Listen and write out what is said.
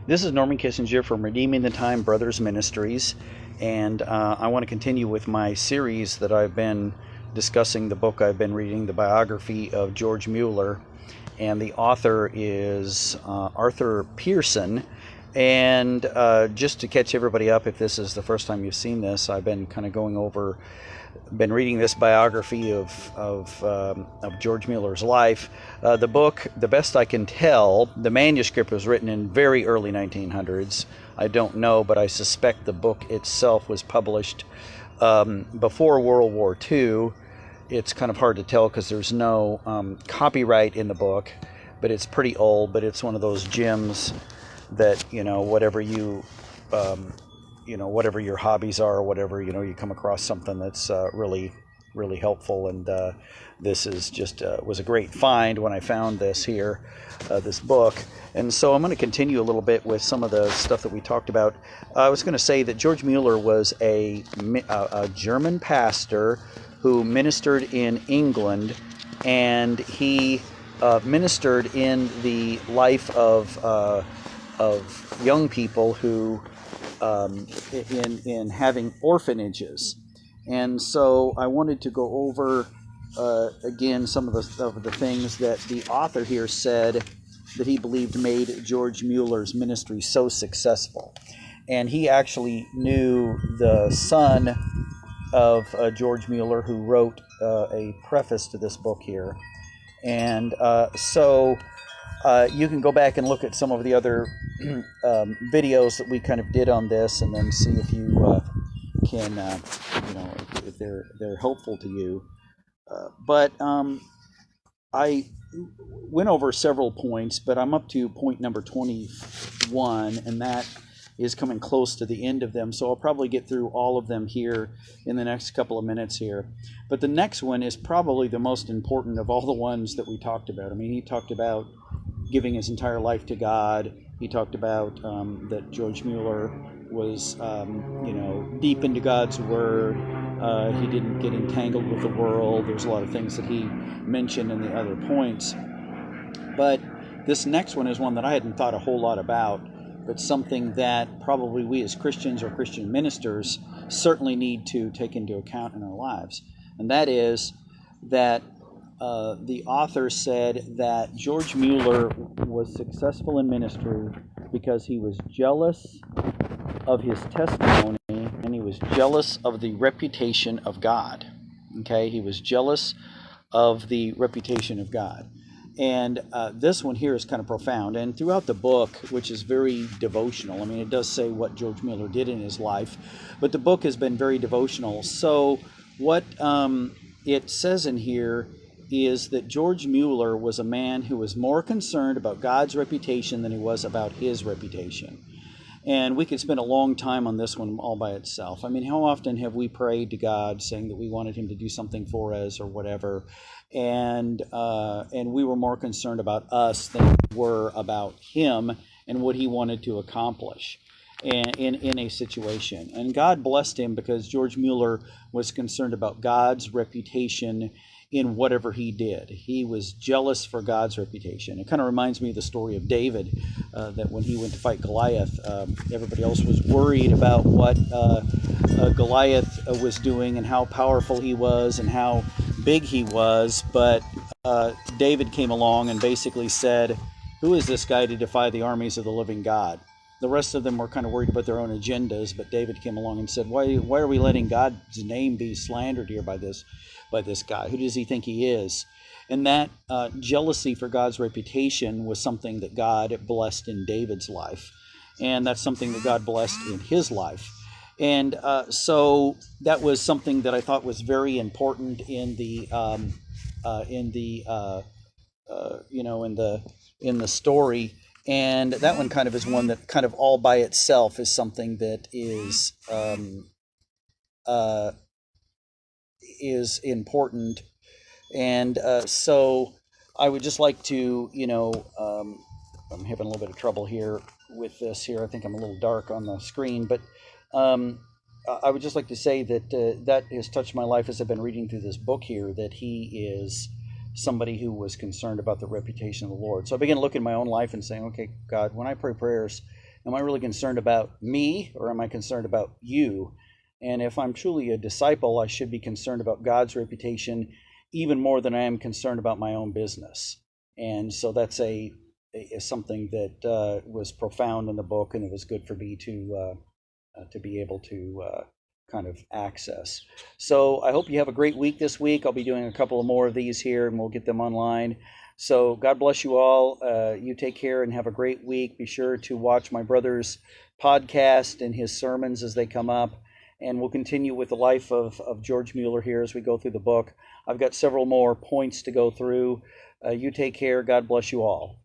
This is Norman Kissinger from Redeeming the Time Brothers Ministries, and I want to continue with my series that I've been discussing the book I've been reading, the biography of George Muller, and the author is Arthur Pearson. And just to catch everybody up, if this is the first time you've seen this, I've been kind of been reading this biography of George Muller's life. The book, the best I can tell, the manuscript was written in very early 1900s. I don't know, but I suspect the book itself was published before World War II. It's kind of hard to tell because there's no copyright in the book, but it's pretty old. But it's one of those gems that, whatever whatever your hobbies are, or whatever, you come across something that's really helpful. And this is just was a great find when I found this here, this book. And so I'm going to continue a little bit with some of the stuff that we talked about. I was going to say that George Muller was a German pastor who ministered in England, and he ministered in the life of young people who in having orphanages. And so I wanted to go over again some of the things that the author here said that he believed made George Muller's ministry so successful. And he actually knew the son of George Muller, who wrote a preface to this book here. And so you can go back and look at some of the other videos that we kind of did on this, and then see if you can, if they're helpful to you. But I went over several points, but I'm up to point number 21, and that is coming close to the end of them. So I'll probably get through all of them here in the next couple of minutes here. But the next one is probably the most important of all the ones that we talked about. I mean, he talked about giving his entire life to God. He talked about that George Muller was, deep into God's Word. He didn't get entangled with the world. There's a lot of things that he mentioned in the other points. But this next one is one that I hadn't thought a whole lot about, but something that probably we as Christians or Christian ministers certainly need to take into account in our lives. And that is that the author said that George Muller was successful in ministry because he was jealous of his testimony, and he was jealous of the reputation of God. Okay, he was jealous of the reputation of God. And this one here is kind of profound. And throughout the book, which is very devotional, I mean, it does say what George Muller did in his life, but the book has been very devotional. So what it says in here is that George Muller was a man who was more concerned about God's reputation than he was about his reputation. And we could spend a long time on this one all by itself. I mean, how often have we prayed to God saying that we wanted him to do something for us or whatever, and we were more concerned about us than we were about him and what he wanted to accomplish in a situation. And God blessed him because George Muller was concerned about God's reputation in whatever he did. He was jealous for God's reputation. It kind of reminds me of the story of David, that when he went to fight Goliath, everybody else was worried about what Goliath was doing and how powerful he was and how big he was, but David came along and basically said, "Who is this guy to defy the armies of the living God?" The rest of them were kind of worried about their own agendas, but David came along and said, why are we letting God's name be slandered here by this guy? Who does he think he is? And that jealousy for God's reputation was something that God blessed in David's life. And that's something that God blessed in his life. And so that was something that I thought was very important in the story. And that one kind of is one that kind of all by itself is something that is important. And so I would just like to, I'm having a little bit of trouble here with this here. I think I'm a little dark on the screen, but I would just like to say that that has touched my life as I've been reading through this book here, that he is somebody who was concerned about the reputation of the Lord. So I began to look in my own life and saying, okay, God, when I pray prayers Am I really concerned about me, or am I concerned about you? And if I'm truly a disciple, I should be concerned about God's reputation even more than I am concerned about my own business. And so that's something that was profound in the book, and it was good for me to be able to kind of access. So I hope you have a great week this week. I'll be doing a couple of more of these here, and we'll get them online. So God bless you all. You take care and have a great week. Be sure to watch my brother's podcast and his sermons as they come up. And we'll continue with the life of George Muller here as we go through the book. I've got several more points to go through. You take care. God bless you all.